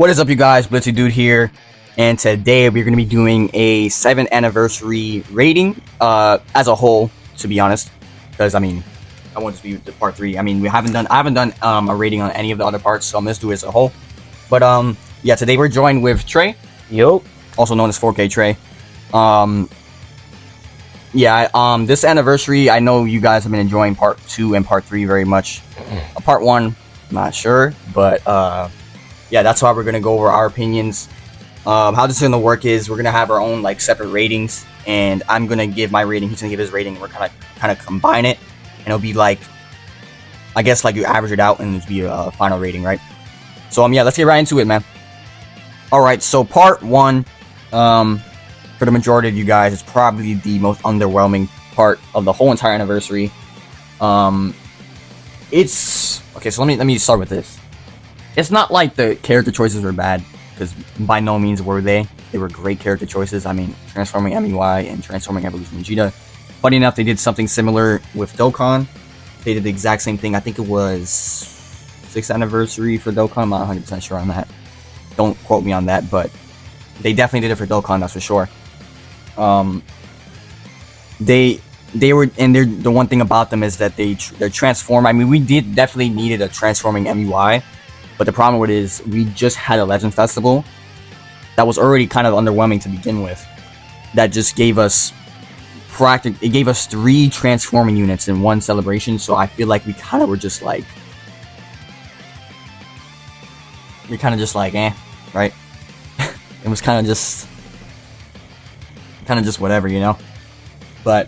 What is up, you guys? Blitzy Dude here, and today we're going to be doing a 7th anniversary rating as a whole, to be honest, because I want this to be the part 3. I haven't done a rating on any of the other parts, so I'm going to do it as a whole. But yeah, today we're joined with Trey. Yo. Also known as 4K Trey. This anniversary, I know you guys have been enjoying part 2 and part 3 very much. Part 1, not sure, but yeah, that's why we're gonna go over our opinions. How this is gonna work is we're gonna have our own separate ratings, and I'm gonna give my rating, he's gonna give his rating, and we're kind of combine it, and it'll be I guess you average it out and it'll be a final rating, right? So yeah, let's get right into it, man. All right, so part 1, for the majority of you guys, it's probably the most underwhelming part of the whole entire anniversary. It's okay. So let me start with this. It's not like the character choices were bad, because by no means were they. They were great character choices. Transforming MUI and transforming Evolution Vegeta. Funny enough, they did something similar with Dokkan. They did the exact same thing. I think it was 6th anniversary for Dokkan. I'm not 100% sure on that. Don't quote me on that, but they definitely did it for Dokkan, that's for sure. They were, and the one thing about them is that they're transform. We did definitely needed a transforming MUI. But the problem with it is we just had a Legend Festival that was already kind of underwhelming to begin with. That just gave us it gave us 3 transforming units in one celebration. So I feel like we kind of were just right? It was kind of just whatever, you know. But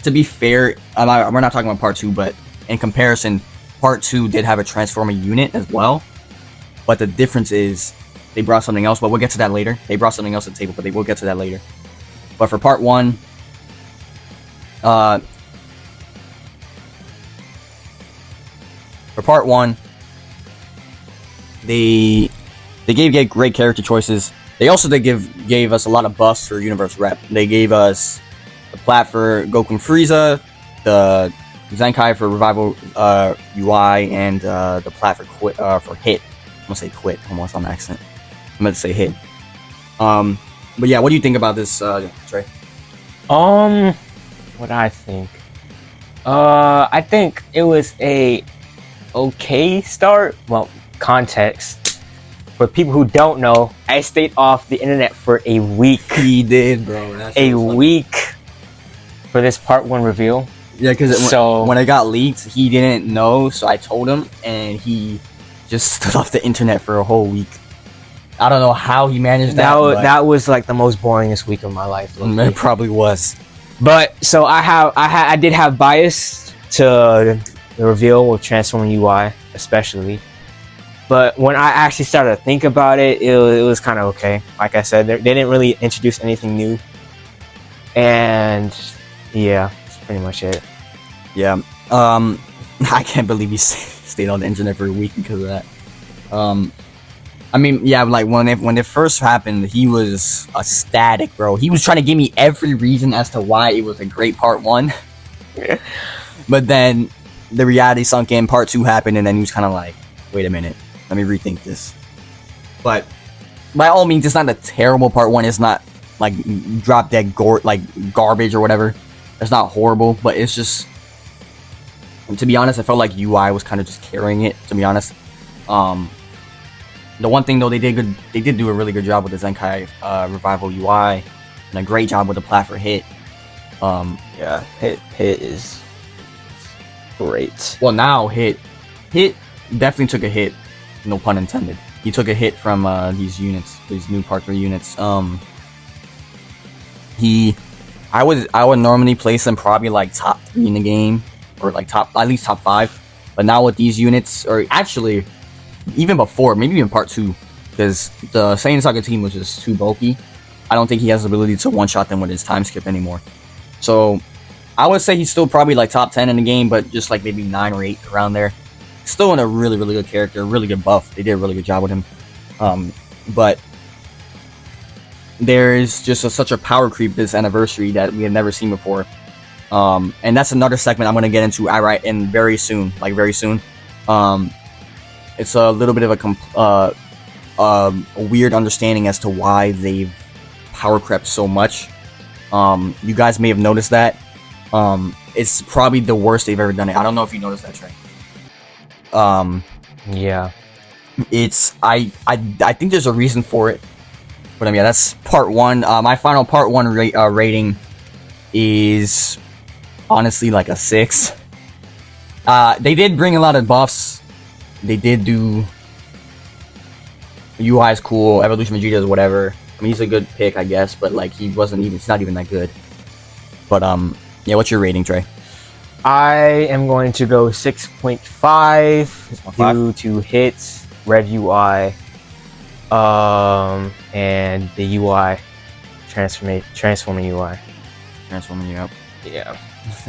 to be fair, we're not talking about part 2, but in comparison, part 2 did have a transforming unit as well, but the difference is they brought something else, but we'll get to that later. They brought something else to the table, but we'll get to that later. But for part 1, they gave great character choices. They also gave us a lot of buffs for Universe Rep. They gave us the plat for Goku and Frieza, the Zenkai for Revival UI, and the plat for Hit. I'm gonna say Quit, almost on accident. I'm gonna say Hit. But yeah, what do you think about this, Trey? What I think? I think it was a okay start. Well, context. For people who don't know, I stayed off the internet for a week. He did, bro. A week for this part 1 reveal. Yeah, because when it got leaked, he didn't know, so I told him, and he just stood off the internet for a whole week. I don't know how he managed that. That was the most boringest week of my life. It probably was. But so I did have bias to the reveal with transforming UI, especially. But when I actually started to think about it, it was kind of okay. Like I said, they didn't really introduce anything new. And yeah, that's pretty much it. Yeah. I can't believe he stayed on the internet for a week because of that. When it first happened, he was ecstatic, bro. He was trying to give me every reason as to why it was a great part 1. But then the reality sunk in, part 2 happened, and then he was kind of like, wait a minute. Let me rethink this. But by all means, it's not a terrible part 1. It's not drop dead garbage or whatever. It's not horrible, but it's just, to be honest, I felt like UI was kind of just carrying it. To be honest, the one thing though they did do a really good job with the Zenkai Revival UI, and a great job with the plat for Hit. Yeah, Hit is great. Well, now Hit definitely took a hit. No pun intended. He took a hit from these new part 3 units. I would normally place him probably top 3 in the game, or at least top 5. But now with these units, or actually even before, maybe even part 2, because the Saiyan Saga team was just too bulky. I don't think he has the ability to one-shot them with his time skip anymore. So I would say he's still probably top 10 in the game, but just maybe 9 or 8 around there. Still in a really, really good character, really good buff. They did a really good job with him. But there is just such a power creep this anniversary that we have never seen before. And that's another segment I'm going to get into very soon. it's a little bit of a weird understanding as to why they've power crept so much. You guys may have noticed that. It's probably the worst they've ever done it. I don't know if you noticed that, Trey. Yeah. It's I think there's a reason for it. But yeah, that's part one. My final part one rating is honestly like a 6. They did bring a lot of buffs. They did do UI is cool. Evolution Vegeta is whatever. I mean, he's a good pick, I guess, but like he's not even that good. But yeah, what's your rating, Trey? I am going to go 6.5 due to hits, red UI, and the UI transforming UI. Transforming you up. Yeah.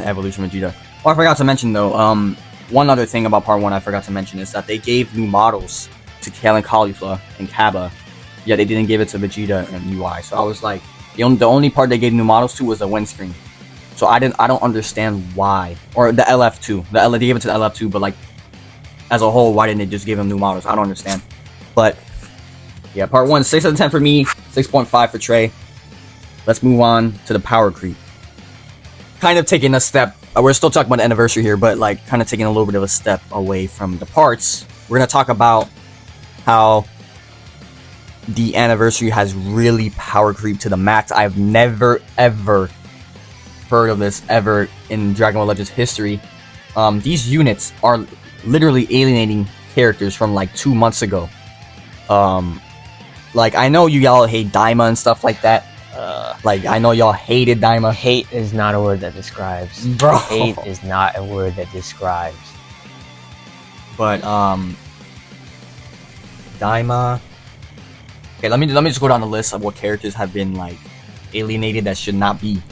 Evolution Vegeta. Oh, I forgot to mention though. One other thing about part one I forgot to mention is that they gave new models to Kale and Caulifla and Kaba. Yeah, they didn't give it to Vegeta and UI. So I was like, the only part they gave new models to was the windscreen. So I don't understand why. Or the LF2. They gave it to the LF2, but like as a whole, why didn't they just give them new models? I don't understand. But yeah, part one, 6 out of 10 for me, 6.5 for Trey. Let's move on to the power creep. Kind of taking a step. We're still talking about the anniversary here, but like kind of taking a little bit of a step away from the parts. We're gonna talk about how the anniversary has really power creep to the max. I've never ever heard of this ever in Dragon Ball Legends history. These units are literally alienating characters from like 2 months ago. Like I know you y'all hate Daima and stuff like that. Like I know y'all hated Daima. Hate is not a word that describes. Bro. Hate is not a word that describes. But Daima. Okay, let me just go down the list of what characters have been like alienated that should not be.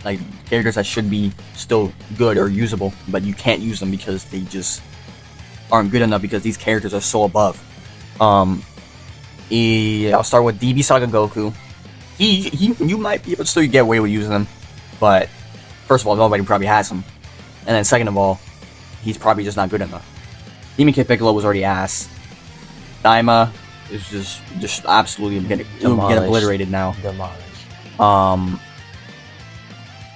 Like characters that should be still good or usable, but you can't use them because they just aren't good enough because these characters are so above. I'll start with DB Saga Goku. You might be able to still get away with using him, but first of all, nobody probably has him, and then second of all, he's probably just not good enough. Demon Kid Piccolo was already ass. Daima is just absolutely get obliterated now. Demolished.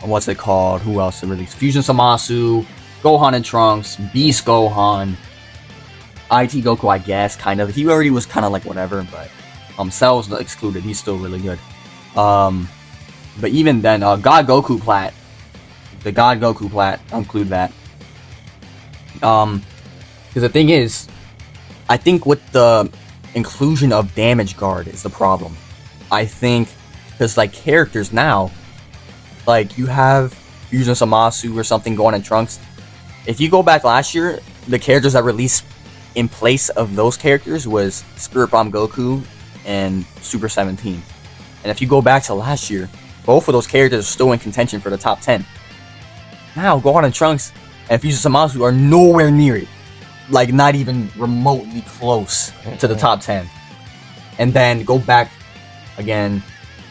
What's it called? Who else to release? Fusion Zamasu, Gohan and Trunks, Beast Gohan, IT Goku, I guess, kind of. He already was kind of like whatever, but Cell's excluded. He's still really good. But even then, God Goku Plat, the God Goku Plat, I'll include that. Because the thing is, I think with the inclusion of Damage Guard is the problem. I think because like characters now, like you have Fusion Zamasu or something going in Trunks. If you go back last year, the characters that released in place of those characters was Spirit Bomb Goku and Super 17. And if you go back to last year, both of those characters are still in contention for the top 10. Now, Gohan and Trunks and Fusion Zamasu are nowhere near it. Like, not even remotely close to the top 10. And then go back again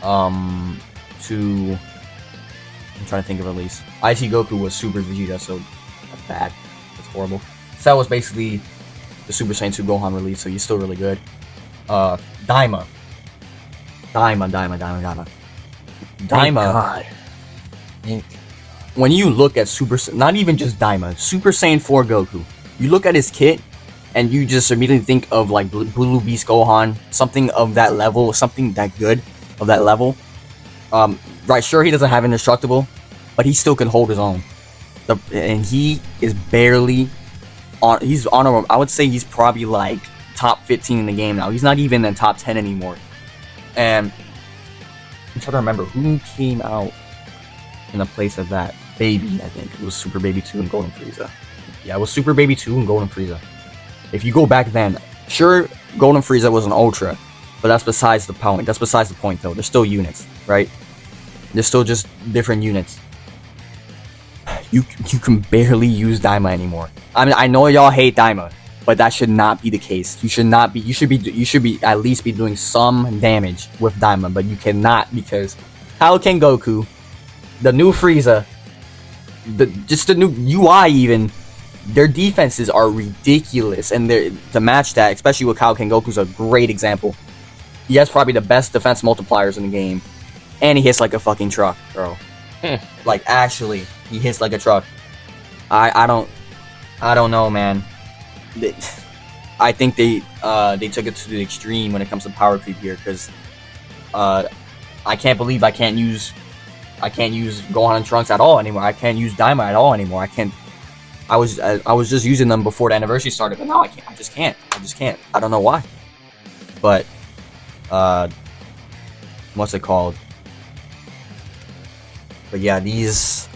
to... I'm trying to think of release. IT Goku was Super Vegeta, so that's bad. That's horrible. Cell was basically the Super Saiyan 2 Gohan release, so he's still really good. Daima. God. When you look at not even just Daima, Super Saiyan 4 Goku, you look at his kit, and you just immediately think of like Blue Beast Gohan, something of that level, something that good of that level. Right, sure, he doesn't have indestructible, but he still can hold his own. And he is barely on. He's on. I would say he's probably like top 15 in the game now. He's not even in top 10 anymore. And I'm trying to remember who came out in the place of that. Baby, I think it was Super Baby 2 and Golden Frieza. Yeah, it was Super Baby 2 and Golden Frieza. If you go back then, sure, Golden Frieza was an Ultra, but that's besides the point. That's besides the point, though. They're still units, right? They're still just different units. You can barely use Daima anymore. I mean, I know y'all hate Daima, but that should not be the case. You should not be. You should be at least be doing some damage with Daima, but you cannot because Kaioken Goku, the new Frieza, just the new UI even their defenses are ridiculous, and to match that, especially with Kaioken Goku's a great example. He has probably the best defense multipliers in the game, and he hits like a fucking truck, bro. Like, actually, he hits like a truck. I don't know, man. I think they took it to the extreme when it comes to power creep here, because I can't believe I can't use Gohan and Trunks at all anymore. I can't use Daima at all anymore. I was just using them before the anniversary started, but now I can't. I just can't. I don't know why. But what's it called? But yeah, these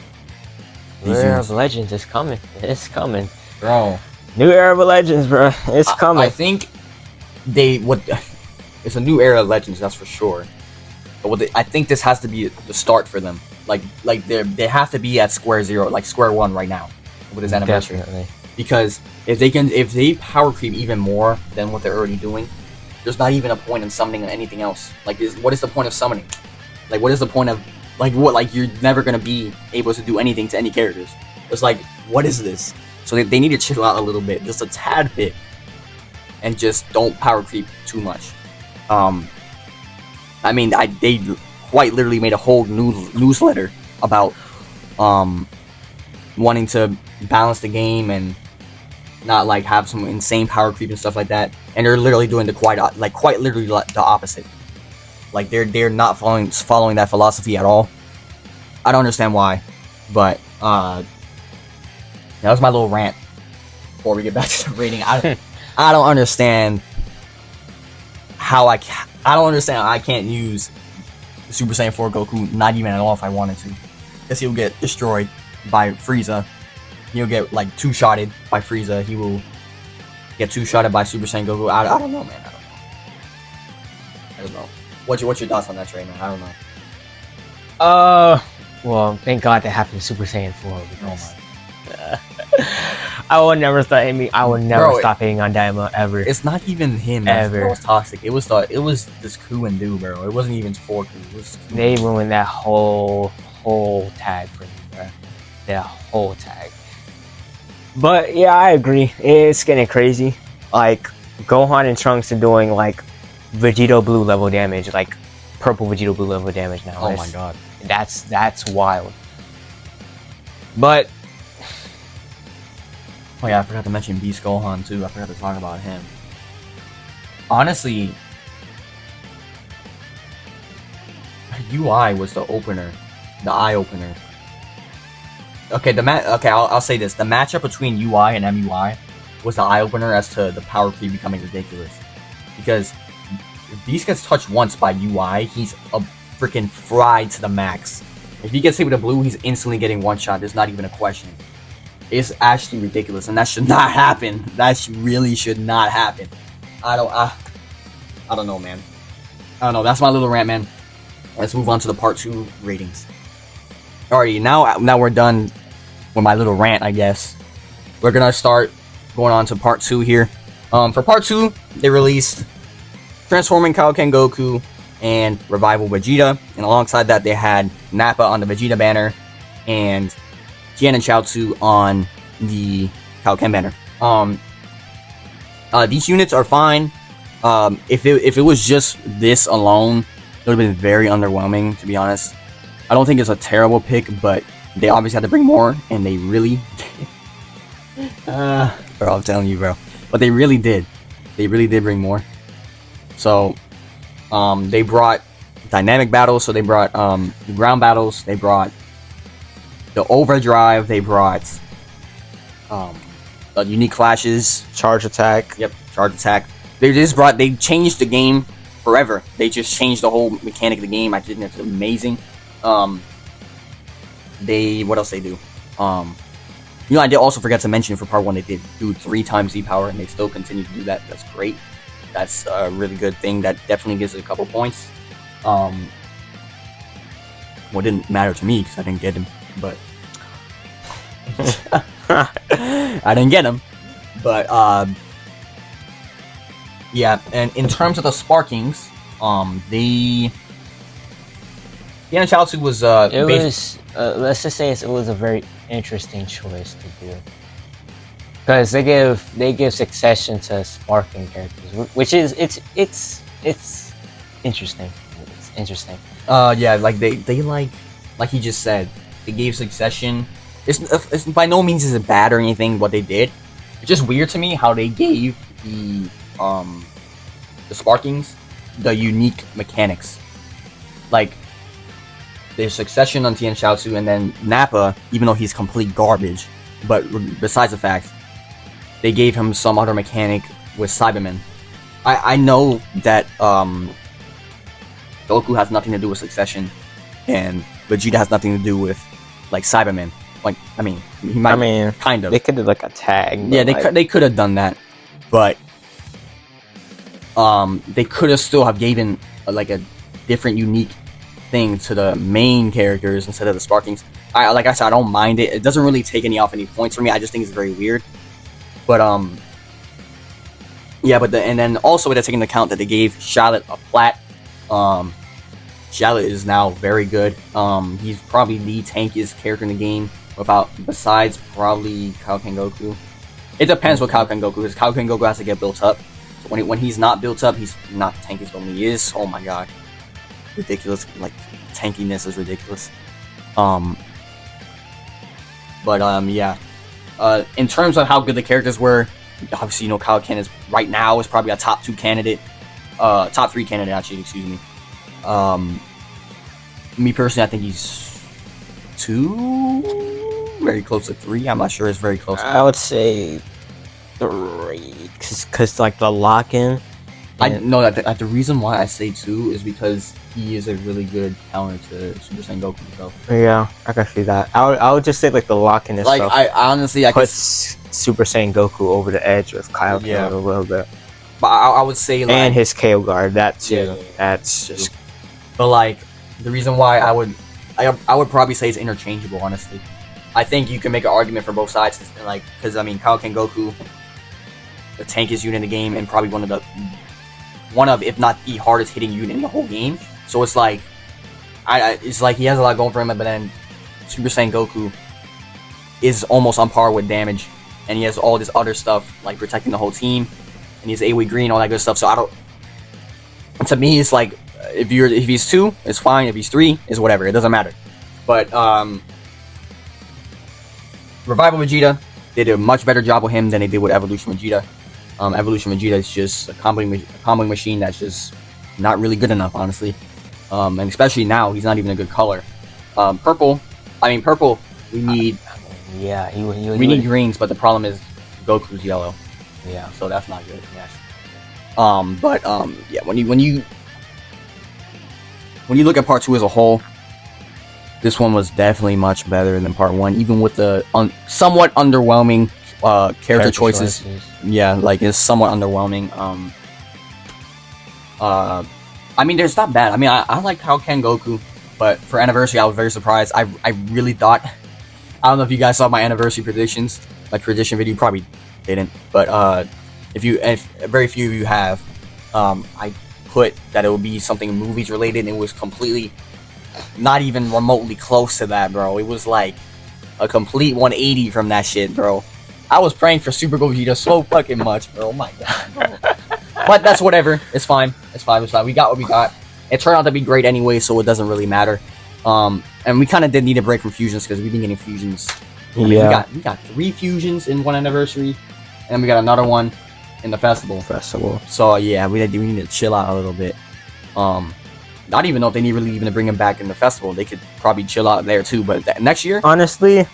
Era of Legends is coming. It's coming, bro. New Era of Legends, bro. It's coming. I think it's a new era of Legends, that's for sure. But I think this has to be the start for them. Like they have to be at square zero, like square one right now with his anniversary. Definitely. Because if they power creep even more than what they're already doing, there's not even a point in summoning anything else. Like, what is the point of summoning? Like, what is the point of what? You're never gonna be able to do anything to any characters. It's like, what is this? So they need to chill out a little bit, just a tad bit, and just don't power creep too much. I mean, they quite literally made a whole newsletter about wanting to balance the game and not like have some insane power creep and stuff like that. And they're literally doing quite literally the opposite. Like they're not following that philosophy at all. I don't understand why, but that was my little rant. Before we get back to the rating, I don't understand how I don't understand how I can't use Super Saiyan 4 Goku, not even at all if I wanted to. Because he'll get destroyed by Frieza. He'll get like two-shotted by Frieza. He will get two-shotted by Super Saiyan Goku. I don't know, man. I don't know. What's your thoughts on that, Trey, man? I don't know. Well, thank God that happened to Super Saiyan 4 because Oh I would never stop hating. I would never stop hating on Daima ever. It's not even him. Ever. It was toxic. It was this Ku and Do, bro. It wasn't even 4 Ku. It was Ku. They ruined that whole tag for me, bro. That whole tag. But yeah, I agree. It's getting crazy. Like Gohan and Trunks are doing like Vegito Blue level damage, like purple Vegito Blue level damage now. Oh my god. That's wild. But oh yeah, I forgot to mention Beast Gohan too. I forgot to talk about him. Honestly, UI was the opener, the eye opener. Okay, I'll say this: the matchup between UI and MUI was the eye opener as to the power creep becoming ridiculous. Because if Beast gets touched once by UI, he's a freaking fried to the max. If he gets hit with a blue, he's instantly getting one shot. There's not even a question. It's actually ridiculous, and that should not happen. That really should not happen. I don't know, man. I don't know. That's my little rant, man. Let's move on to the part 2 ratings. Alrighty, now we're done with my little rant, I guess. We're gonna start going on to part 2 here. For part 2, they released Transforming Kaioken Goku and Revival Vegeta, and alongside that they had Nappa on the Vegeta banner and Tien and Chaozu on the Kaioken banner. These units are fine. If it was just this alone, it would have been very underwhelming, to be honest. I don't think it's a terrible pick, but they obviously had to bring more, and they really bro, I'm telling you, bro. But they really did. They really did bring more. So, they brought dynamic battles, so they brought ground battles, they brought the overdrive, they brought unique clashes, charge attack. Yep, charge attack. They changed the game forever. They just changed the whole mechanic of the game. I think that's amazing. What else they do? I did also forget to mention for part 1 they did do 3 times Z power, and they still continue to do that. That's great. That's a really good thing. That definitely gives it a couple points. Well, it didn't matter to me because I didn't get him, but I didn't get him. But yeah, and in terms of the sparkings, Yana Chaozu was let's just say it was a very interesting choice to do. Because they give succession to sparking characters, which is it's interesting. It's interesting. Yeah, like they like he just said, they gave succession. It's by no means is it bad or anything what they did. It's just weird to me how they gave the Sparkings the unique mechanics. Like there's succession on Tien Shiatsu, and then Nappa, even though he's complete garbage, but besides the fact, they gave him some other mechanic with Cyberman. I know that Goku has nothing to do with succession, and Vegeta has nothing to do with like Cyberman. Like I mean, he might kind of. They could have like a tag. Yeah, they could have done that, but they could have still have given like a different, unique thing to the main characters instead of the Sparkings. Like I said, I don't mind it. It doesn't really take any points for me. I just think it's very weird. But yeah. But and then also with taking into account that they gave Charlotte a plat. Charlotte is now very good. He's probably the tankiest character in the game, besides probably Kaioken Goku. It depends what Kaioken Goku is. Kaioken Goku has to get built up. So when he's not built up, he's not the tankiest. But when he is, oh my god, ridiculous! Like tankiness is ridiculous. Yeah. In terms of how good the characters were, obviously Kaioken is right now is probably a top 3 candidate actually. Excuse me. Me personally, I think he's 2, very close to 3. I'm not sure. It's very close. I would say 3, because like the lock-in. I know that the reason why I say 2 is because he is a really good counter to Super Saiyan Goku himself. Yeah, I can see that. I would just say like the lock-in like itself. I honestly puts Super Saiyan Goku over the edge with Kaioken a little bit. But I would say like, and his KO guard, that too. Yeah, that's just. But like the reason why I would probably say it's interchangeable. Honestly, I think you can make an argument for both sides. Like because I mean Kaioken Goku, the tankiest unit in the game, and probably one of if not the hardest hitting unit in the whole game. So it's like it's like he has a lot going for him, but then Super Saiyan Goku is almost on par with damage, and he has all this other stuff like protecting the whole team, and he's AoE green, all that good stuff. So I don't. To me, it's like if he's 2, it's fine. If he's 3, it's whatever. It doesn't matter. But Revival Vegeta, they did a much better job with him than they did with Evolution Vegeta. Evolution Vegeta is just a comboing machine that's just not really good enough, honestly. And especially now, he's not even a good color. Purple, we need. Yeah, we need greens, but the problem is Goku's yellow. Yeah, so that's not good. Yes. Yeah, when you look at part 2 as a whole, this one was definitely much better than part 1, even with the somewhat underwhelming character choices. Yeah, like it's somewhat underwhelming. I mean, there's not bad. I mean, I like Kaioken Goku, but for anniversary, I was very surprised. I really thought. I don't know if you guys saw my anniversary predictions, my prediction video. You probably didn't, but if very few of you have, I put that it would be something movies related, and it was completely not even remotely close to that, bro. It was like a complete 180 from that shit, bro. I was praying for Super Gogeta so fucking much, bro. Oh my god, bro. But that's whatever. It's fine. It's fine. We got what we got. It turned out to be great anyway, so it doesn't really matter. And we kind of did need a break from fusions because we've been getting fusions. Yeah. We got 3 fusions in one anniversary, and we got another one in the festival. So yeah, we need to chill out a little bit. Not even know if they need really even to bring him back in the festival. They could probably chill out there too. But next year, honestly,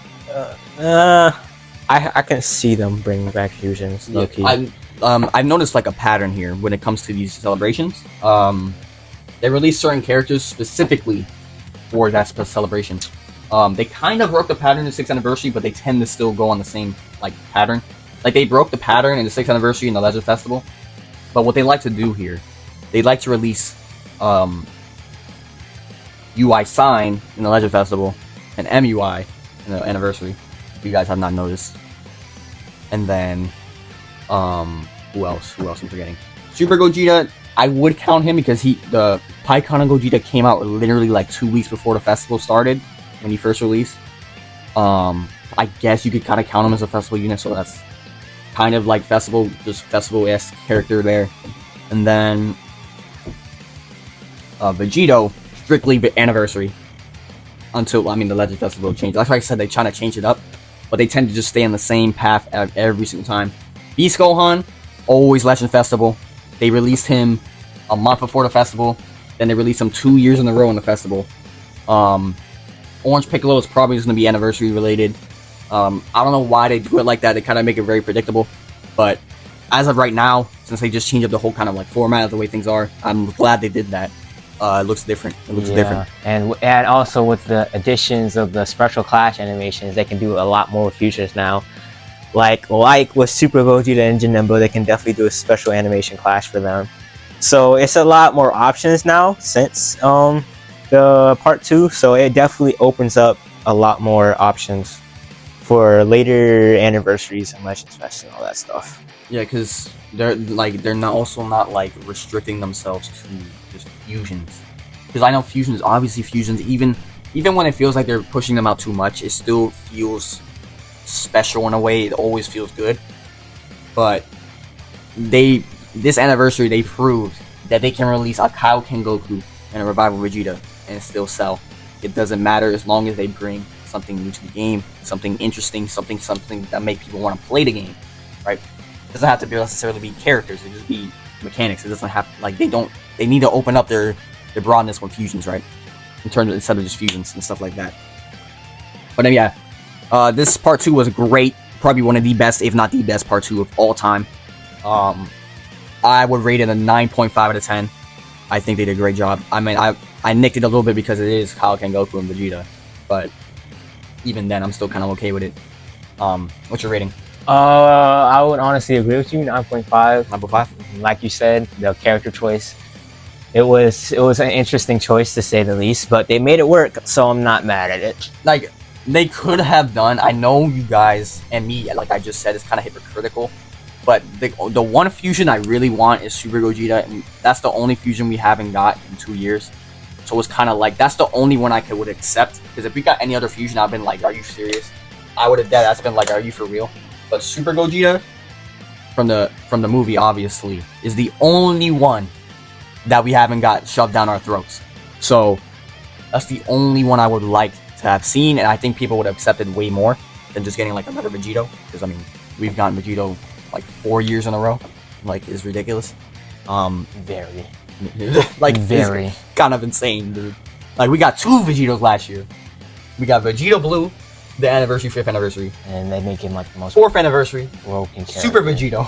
I can see them bringing back fusions. Yeah, I've noticed like a pattern here when it comes to these celebrations. They release certain characters specifically for that celebration. They kind of broke the pattern in the 6th anniversary, but they tend to still go on the same like pattern. Like they broke the pattern in the 6th anniversary in the Legend Festival, but what they like to do here, they like to release UI Sign in the Legend Festival and MUI in the anniversary. If you guys have not noticed, and then who else I'm forgetting? Super Gogeta, I would count him because the Pikkon Gogeta came out literally like 2 weeks before the festival started when he first released. I guess you could kind of count him as a festival unit, so that's kind of like festival, just festival-esque character there. And then Vegito, strictly anniversary. Until, I mean, the Legend Festival changed. That's why I said they try to change it up, but they tend to just stay on the same path every single time. Beast Gohan, always Legend Festival. They released him a month before the festival, then they released him 2 years in a row in the festival. Orange Piccolo is probably just going to be anniversary related. I don't know why they do it like that. They kind of make it very predictable, but as of right now, since they just changed up the whole kind of like format of the way things are, I'm glad they did that. It looks different. It looks different. And also with the additions of the Special Clash animations, they can do a lot more features now. Like with Super Gogeta and Janemba, they can definitely do a special animation clash for them. So it's a lot more options now since the part 2. So it definitely opens up a lot more options for later anniversaries and Legends Fest and all that stuff. Yeah, because they're not like restricting themselves to just fusions. Because I know fusions, even when it feels like they're pushing them out too much, it still feels special in a way. It always feels good. But this anniversary, they proved that they can release a Kaioken Goku and a Revival Vegeta and still sell. It doesn't matter as long as they bring something new to the game, something interesting, something that make people want to play the game, right? It doesn't have to necessarily be characters. It just be mechanics. It doesn't have they need to open up their broadness with fusions, right? Instead of just fusions and stuff like that. But then, yeah, this part 2 was great. Probably one of the best, if not the best, part 2 of all time. I would rate it a 9.5 out of 10. I think they did a great job. I mean, I nicked it a little bit because it is Kaioken Goku and Vegeta, but even then, I'm still kind of okay with it. What's your rating? I would honestly agree with you. 9.5. 9.5. Like you said, the character choice. It was an interesting choice to say the least, but they made it work, so I'm not mad at it. Like, they could have done. I know you guys and me, like I just said, is kind of hypocritical. But the one fusion I really want is Super Gogeta, and that's the only fusion we haven't got in 2 years. So it's kind of like, that's the only one I would accept. Because if we got any other fusion, I've been like, are you serious? I would have that's been like, are you for real? But Super Gogeta, from the movie, obviously, is the only one that we haven't got shoved down our throats. So that's the only one I would like to have seen, and I think people would have accepted way more than just getting like another Vegito. Because I mean, we've gotten Vegito like 4 years in a row. Like, it's ridiculous. Very. Like, very. It's kind of insane, dude. Like, we got 2 Vegetos last year. We got Vegito Blue, the anniversary, 5th anniversary. And they make him like the most 4th anniversary, broken character. Super Vegito.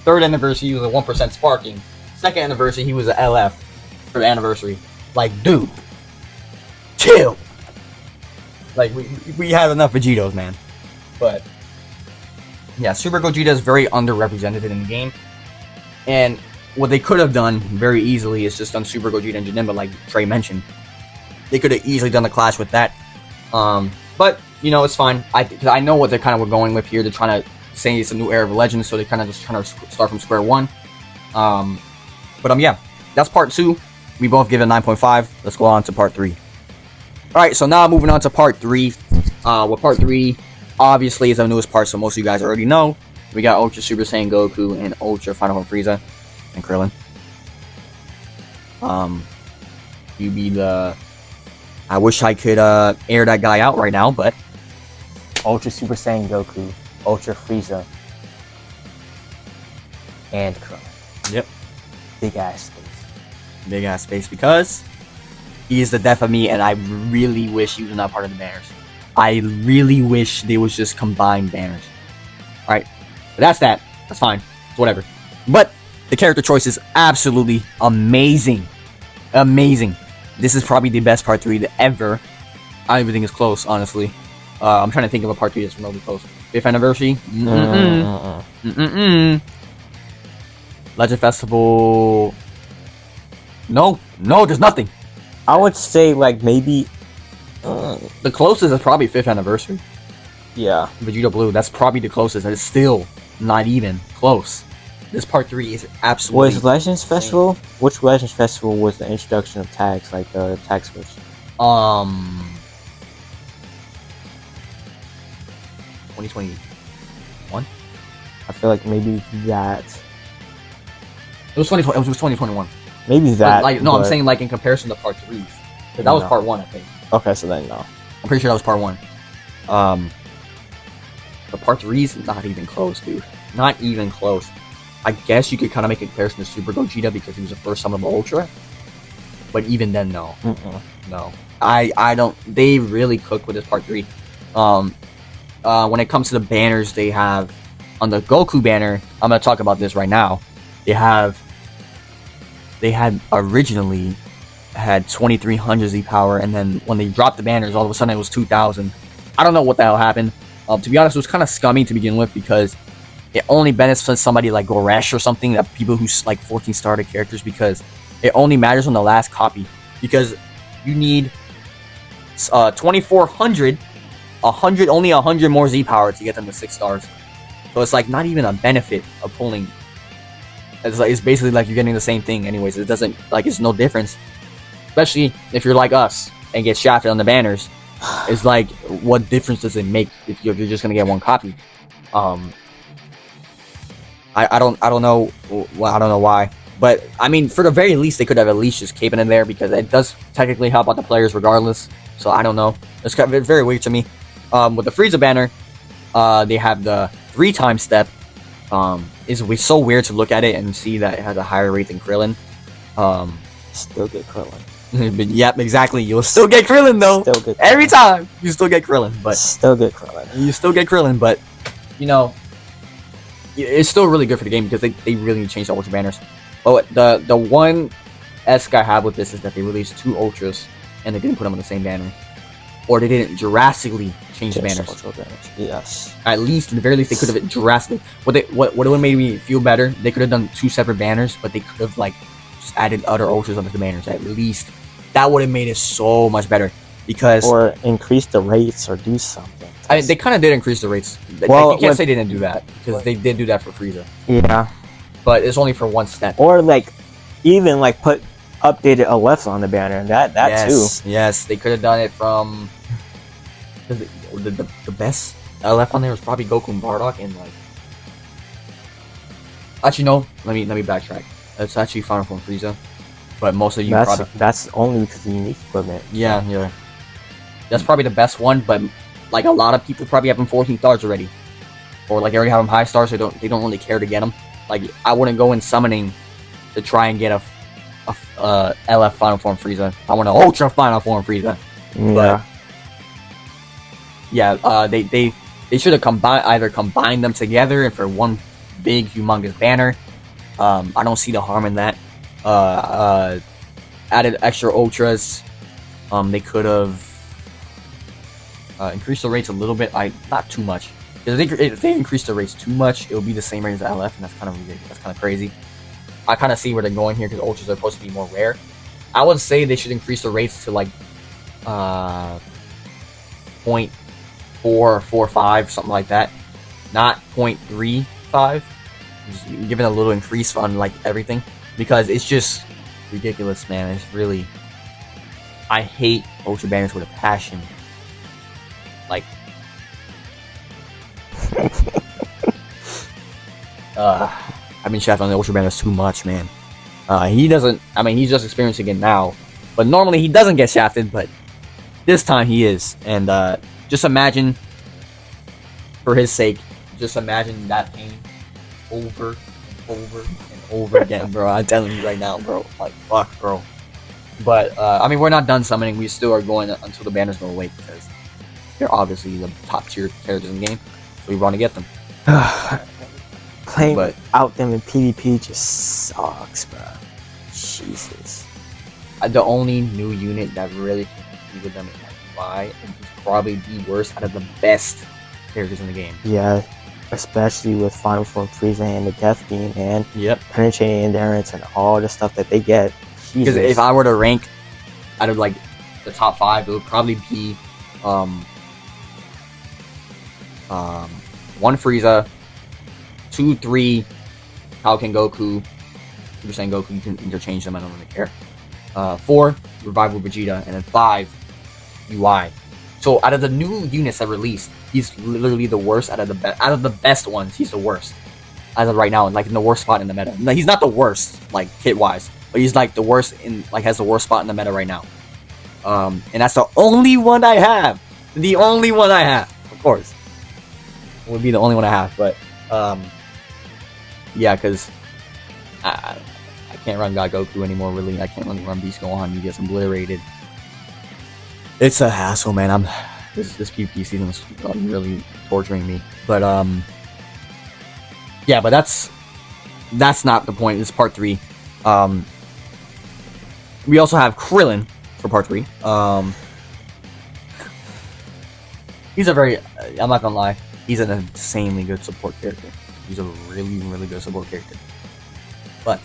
3rd anniversary, he was a 1% sparking. 2nd anniversary, he was a LF for the anniversary. Like, dude, chill. Like, we had enough Vegetos, man. But yeah, Super Gogeta is very underrepresented in the game. And what they could have done very easily is just done Super Gogeta and Janemba, like Trey mentioned. They could have easily done the clash with that. But, you know, it's fine. Because I know what they're kind of going with here. They're trying to say it's a new era of Legends, so they're kind of just trying to start from square one. But yeah, that's part 2. We both give it a 9.5. Let's go on to part 3. Alright, so now moving on to part 3. Part 3 obviously is the newest part, so most of you guys already know. We got Ultra Super Saiyan Goku and Ultra Final Form Frieza and Krillin. You be the... I wish I could air that guy out right now, but... Ultra Super Saiyan Goku, Ultra Frieza, and Krillin. Yep. Big ass space. Big ass space, because he is the death of me, and I really wish he was not part of the banners. I really wish they was just combined banners. Alright, but that's that. That's fine. It's whatever. But the character choice is absolutely amazing. Amazing. This is probably the best part 3 ever. I don't even think it's close, honestly. I'm trying to think of a part 3 that's remotely close. 5th anniversary? Legend Festival... No, there's nothing. I would say like maybe... The closest is probably 5th anniversary. Yeah. Vegeta Blue, that's probably the closest, and it's still not even close. This part 3 is absolutely... Was Legends Festival? Which Legends Festival was the introduction of tags, like the tag switch? 2021? I feel like maybe that. It was 2020. It was 2021. Maybe that. Like, no, I'm saying like in comparison to part 3. Because that was part 1, I think. Okay, so then no. I'm pretty sure that was part 1. But part 3's not even close, dude. Not even close. I guess you could kind of make a comparison to Super Gogeta because he was the first summonable Ultra. But even then, no. No. I don't... They really cook with this part 3. When it comes to the banners they have... On the Goku banner, I'm going to talk about this right now. They had originally had 2300 Z power, and then when they dropped the banners, all of a sudden it was 2000. I don't know what the hell happened. To be honest, it was kind of scummy to begin with because it only benefits somebody like Goresh or something, that people who like 14 starter characters, because it only matters on the last copy, because you need 2400, only 100 more Z power to get them to 6 stars. So it's like not even a benefit of pulling. It's basically like you're getting the same thing anyways. It doesn't, like, it's no difference. Especially if you're like us and get shafted on the banners. It's like, what difference does it make if you're just gonna get one copy? I don't know. Well, I don't know why. But I mean, for the very least, they could have at least just kept it in there, because it does technically help out the players regardless. So I don't know. It's kind of very weird to me. With the Frieza banner, they have the 3-time step. It's so weird to look at it and see that it has a higher rate than Krillin. Still get Krillin. But yep, exactly. You'll still get Krillin though. Still get Krillin. Every time you still get Krillin, but still get Krillin. You still get Krillin, but you know, it's still really good for the game because they really need to change the Ultra banners. Oh, the one S I have with this is that they released 2 Ultras and they didn't put them on the same banner, or they didn't drastically change the banners. Yes. At least, in the very least, they could have drastically. What would have made me feel better? They could have done 2 separate banners, but they could have like just added other Ultras onto the banners. At least that would have made it so much better. Because or increase the rates or do something. I mean, they kind of did increase the rates. Well, you can't say they didn't do that because they did do that for Frieza. Yeah, but it's only for 1 step. Or like, even like put updated Aleph on the banner. That yes, too. Yes, they could have done it from. The best I left on there was probably Goku and Bardock, and like. Actually, no. Let me backtrack. It's actually Final Form Frieza, but most of you that's only because of unique equipment. Yeah. That's probably the best one, but like a lot of people probably have them 14 stars already, or like they already have them high stars, so they don't really care to get them. Like I wouldn't go in summoning to try and get a LF Final Form Frieza. I want an Ultra Final Form Frieza. Yeah. But, yeah, they should have combined them together and for one big humongous banner. I don't see the harm in that. Added extra Ultras. They could have increased the rates a little bit. Not too much. If they increase the rates too much, it will be the same rate as LF, and that's kind of ridiculous. That's kind of crazy. I kind of see where they're going here because Ultras are supposed to be more rare. I would say they should increase the rates to like 0.445, something like that, not 0.35. Just give it a little increase on like everything, because it's just ridiculous, man. It's really, I hate Ultra banners with a passion. Like, I've been shafted on the Ultra banners too much, man. He doesn't. I mean, he's just experiencing it now, but normally he doesn't get shafted, but this time he is. And just imagine, for his sake, just imagine that pain over and over and over again, bro. I'm telling you right now, bro. Like, fuck, bro. But I mean, we're not done summoning. We still are going until the banners go away, because they're obviously the top tier characters in the game, so we want to get them. Playing out them in PvP just sucks, bro. Jesus. The only new unit that really can compete with them is like Y, and he's probably the worst out of the best characters in the game. Yeah, especially with Final Form Frieza and the Death Beam, and penetrating endurance and all the stuff that they get. Because if I were to rank out of like the top 5, it would probably be 1 Frieza, 2, 3 Kaioken Goku, Super Saiyan Goku. You can interchange them. I don't really care. 4 Revival Vegeta, and then 5 UI. So out of the new units that released, he's literally the worst out of the best ones. He's the worst. as of right now, like in the worst spot in the meta. No, he's not the worst, like kit wise, but he's like the worst in like has the worst spot in the meta right now. And that's the only one I have. The only one I have, of course, would be the only one I have. But yeah, because I can't run God Goku anymore. Really, I can't really run Beast Gohan. He gets obliterated. It's a hassle, man. This PvP season is really torturing me. But yeah, but that's not the point. This is part 3. We also have Krillin for part 3. He's a very, I'm not gonna lie, he's an insanely good support character. He's a really, really good support character. But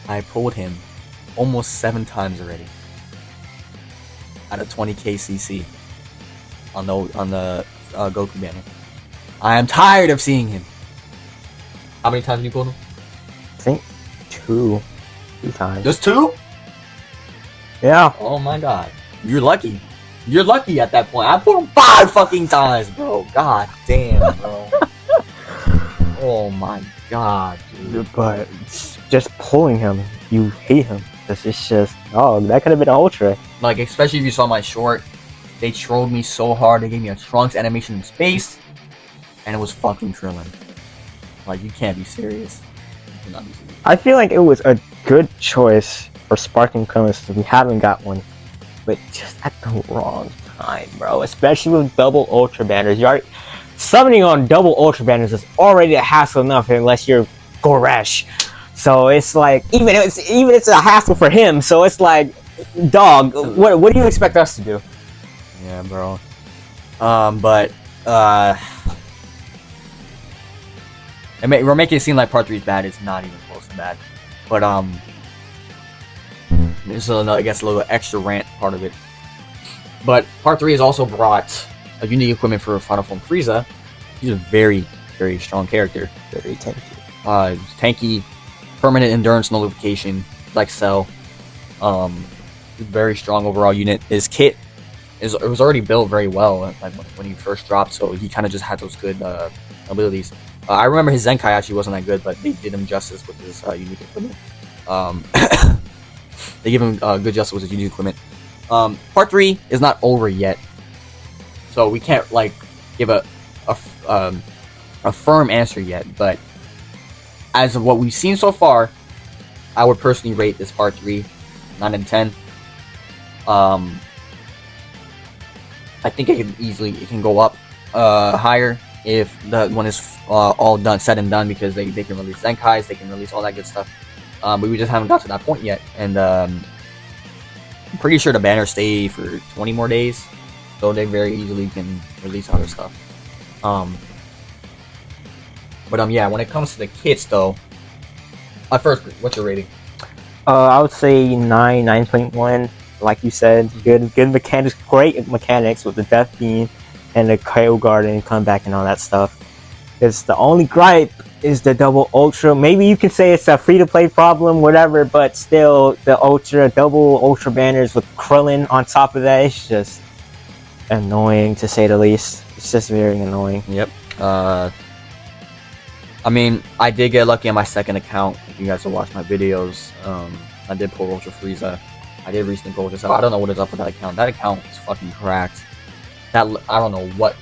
I pulled him almost 7 times already at a 20k CC on the Goku banner. I am tired of seeing him. How many times have you pulled him? I think 2 times. Just 2? Yeah. Oh my god. You're lucky. You're lucky at that point. I pulled him 5 fucking times, bro. God damn, bro. Oh my god, dude. But just pulling him, you hate him. It's just, oh, that could have been an ultra. Like, especially if you saw my short, they trolled me so hard. They gave me a Trunks animation in space, and it was fucking Krillin. Like, you can't be serious. You cannot be serious. I feel like it was a good choice for Sparking Krillin since we haven't got one, but just at the wrong time, bro. Especially with double ultra banners. You already summoning on double ultra banners is already a hassle enough unless you're Goresh. So it's like even it's a hassle for him. So it's like, dog, what do you expect us to do? Yeah, bro. But we're making it seem like part 3 is bad. It's not even close to bad. But there's I guess a little extra rant part of it. But part 3 has also brought a unique equipment for Final Form Frieza. He's a very, very strong character. Very tanky. Tanky, permanent endurance nullification, like Cell. Very strong overall unit. His kit it was already built very well, like when he first dropped. So he kind of just had those good abilities. I remember his Zenkai actually wasn't that good, but they did him justice with his unique equipment. They give him good justice with his unique equipment. Part 3 is not over yet, so we can't like give a firm answer yet. But as of what we've seen so far, I would personally rate this part 3 9 and 10. I think it can go up higher if the one is all done, said and done, because they can release Zenkais, they can release all that good stuff. But we just haven't got to that point yet, and I'm pretty sure the banners stay for 20 more days, so they very easily can release other stuff. But yeah, when it comes to the kits though, first, what's your rating? I would say 9.1. Like you said, good mechanics, great mechanics with the Death Beam and the KO Guard and comeback and all that stuff. It's the only gripe is the double ultra. Maybe you can say it's a free-to-play problem, whatever, but still, the double ultra banners with Krillin on top of that, it's just annoying to say the least. It's just very annoying. Yep. I mean, I did get lucky on my second account. If you guys have watched my videos, I did pull Ultra Frieza. I did recently pull this out. I don't know what is up with that account. That account is fucking cracked. I don't know what.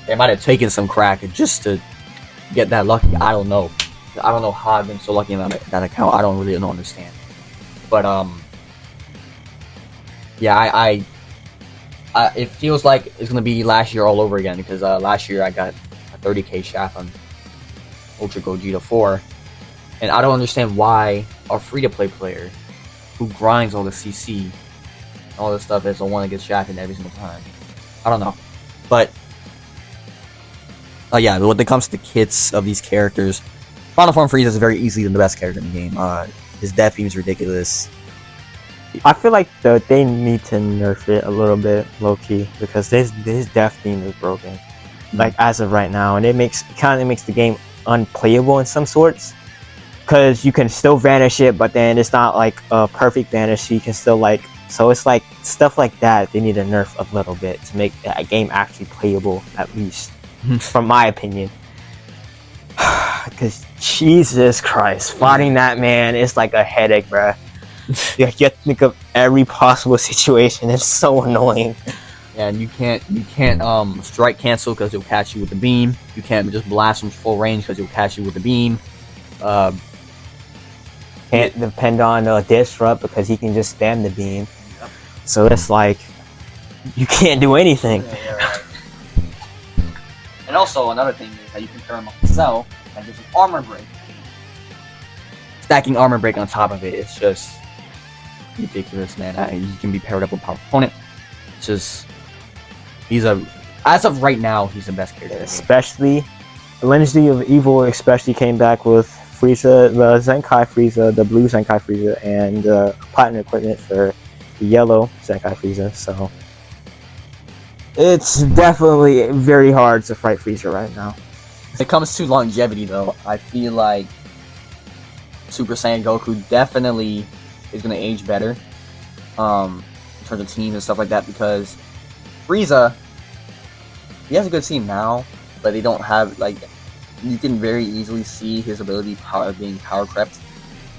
They might have taken some crack just to get that lucky. I don't know. I don't know how I've been so lucky in that account. I don't really understand. But yeah, it feels like it's gonna be last year all over again, because last year I got a 30k shaft on Ultra Gogeta 4, and I don't understand why a free-to-play player who grinds all the CC and all this stuff is the one that gets shafted every single time. I don't know. But yeah, when it comes to the kits of these characters, Final Form Frieza is very easily the best character in the game. His Death Beam is ridiculous. I feel like they need to nerf it a little bit, low-key, because his Death Beam is broken, like as of right now, and it kind of makes the game unplayable in some sorts, because you can still vanish it, but then it's not like a perfect vanish, so you can still so it's like stuff like that they need to nerf a little bit to make that game actually playable, at least from my opinion. Because Jesus Christ, fighting that man is like a headache, bruh. You have to think of every possible situation. It's so annoying. Yeah, and you can't strike cancel because he'll catch you with the beam. You can't just blast from full range because he'll catch you with the beam. Can't depend on disrupt because he can just spam the beam. Yep. So it's like you can't do anything. Yeah, right. And also another thing is that you can pair him up with Cell and there's an armor break. Stacking armor break on top of it, it's just ridiculous, man. He can be paired up with a powerful opponent. It's just as of right now, he's the best character. Especially the Legacy of Evil especially came back with Frieza, the Zenkai Frieza, the blue Zenkai Frieza, and platinum equipment for the yellow Zenkai Frieza. So it's definitely very hard to fight Frieza right now. When it comes to longevity, though, I feel like Super Saiyan Goku definitely is going to age better in terms of teams and stuff like that, because Frieza, he has a good team now, but they don't have, like, you can very easily see his ability being power crept,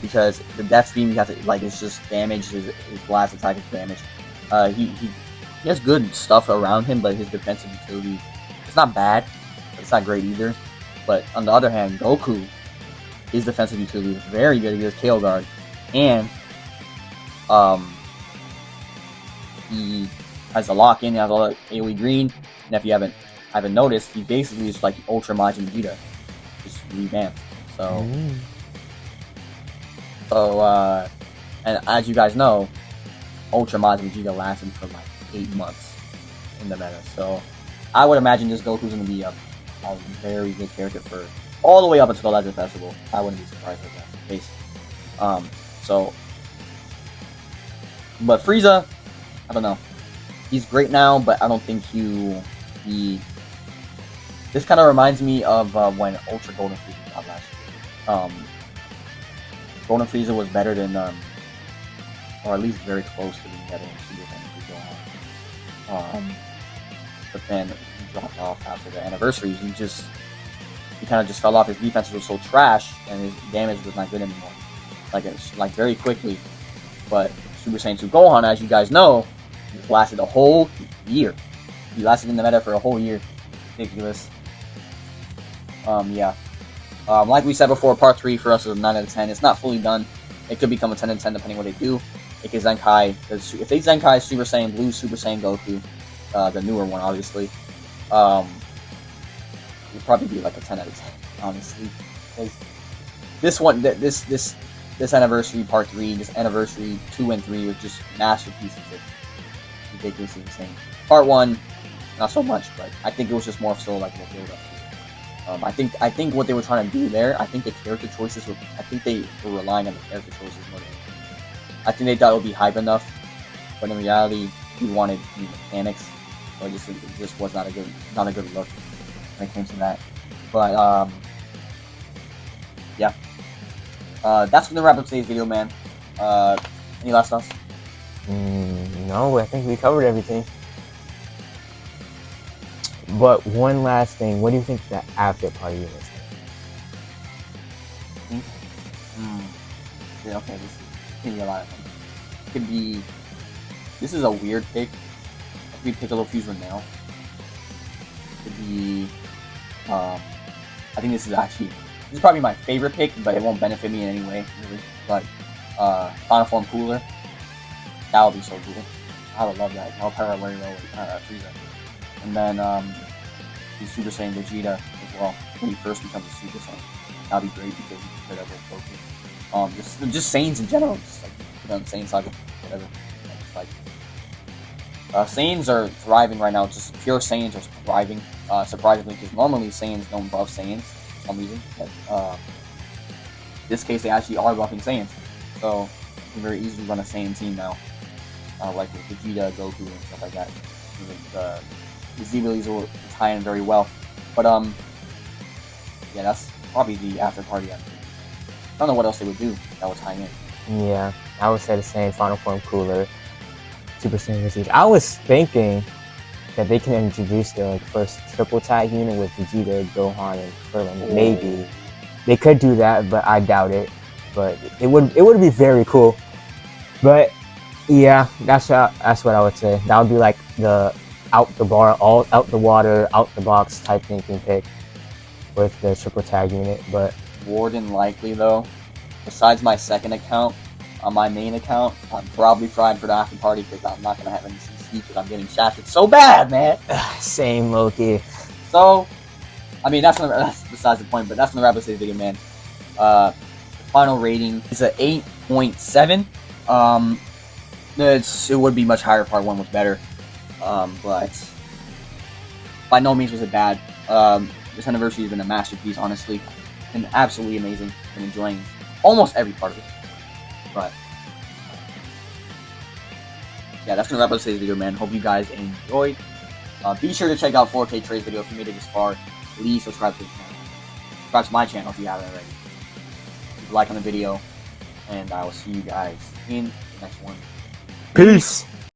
because the death beam, you have to, like, it's just damage, his blast attack is damage. He has good stuff around him, but his defensive utility, it's not bad, but it's not great either. But on the other hand, Goku, his defensive utility is very good against KO guard, and he has a lock in, he has all the AoE green, and if you haven't noticed, he basically is like Ultra Majin Vegeta, just revamped. So, and as you guys know, Ultra Majin Vegeta lasted for like 8 months in the meta. So, I would imagine this Goku's going to be a very good character for all the way up until the Legend Festival. I wouldn't be surprised if that's the case. But Frieza, I don't know. He's great now, but I don't think this kind of reminds me of when Ultra Golden Frieza got last year. Golden Frieza was better than, or at least very close to being better than Super Saiyan 2 Gohan. But then he dropped off after the anniversary. He kind of just fell off. His defense was so trash, and his damage was not good anymore. Like very quickly. But Super Saiyan 2 Gohan, as you guys know, lasted a whole year. He lasted in the meta for a whole year. Ridiculous. Yeah. Like we said before, part 3 for us is a 9 out of 10. It's not fully done. It could become a 10 out of 10 depending what they do. If they Zenkai Super Saiyan Blue, Super Saiyan Goku, the newer one, obviously, it'll probably be like a 10 out of 10, honestly. This one, this anniversary part 3, this anniversary 2 and 3 are just masterpieces. It's ridiculously insane. Part 1, not so much, but I think it was just more so like a build up. I think what they were trying to do there, I think the character choices were, I think they were relying on the character choices more than anything. I think they thought it would be hype enough, but in reality, we wanted new mechanics, so it just was not a good look when it came to that. But yeah, that's gonna wrap up today's video, man. Any last thoughts? No, I think we covered everything. But one last thing, what do you think the after party is? Yeah, okay, this could be a lot of things. It could be. This is a weird pick. It could be Piccolo Fuse with Nail. It could be. I think this is probably my favorite pick, but it won't benefit me in any way, really. But Final Form Cooler. That would be so cool. I would love that. I'll pair very well with Frieza. And then the Super Saiyan Vegeta as well, when he first becomes a Super Saiyan. That'd be great because you can pair that with Goku. Just Saiyans in general, just like put on Saiyan Saga, whatever. Saiyans are thriving right now. Just pure Saiyans are thriving, surprisingly, because normally Saiyans don't buff Saiyans for some reason. But in this case, they actually are buffing Saiyans, so you can very easily run a Saiyan team now, like with Vegeta, Goku, and stuff like that. The Z abilities will tie in very well. But yeah, that's probably the after party. I don't know what else they would do that would tie in. Yeah, I would say the same. Final Form Cooler, Super Saiyan Vegeta. I was thinking that they can introduce the first triple tag unit with Vegeta, Gohan, and Krillin. Maybe. They could do that, but I doubt it. But it would be very cool. But yeah, that's what I would say. That would be like the out the bar, all out the water, out the box type thinking pick with the triple tag unit. But More than likely, though, besides my second account, on my main account, I'm probably fried for the after party because I'm not gonna have any CC because I'm getting shafted so bad, man. same Loki. So, I mean, that's besides the point. But that's gonna wrap up today's video, man. The final rating is a 8.7. It would be much higher. Part 1 was better, but by no means was it bad. This anniversary has been a masterpiece, honestly, and absolutely amazing. Been enjoying almost every part of it. But yeah, that's gonna wrap up today's video, man. Hope you guys enjoyed. Be sure to check out 4K Trey's video if you made it this far. Please subscribe to the channel. Subscribe to my channel if you haven't already. Leave a like on the video, and I will see you guys in the next one. Peace.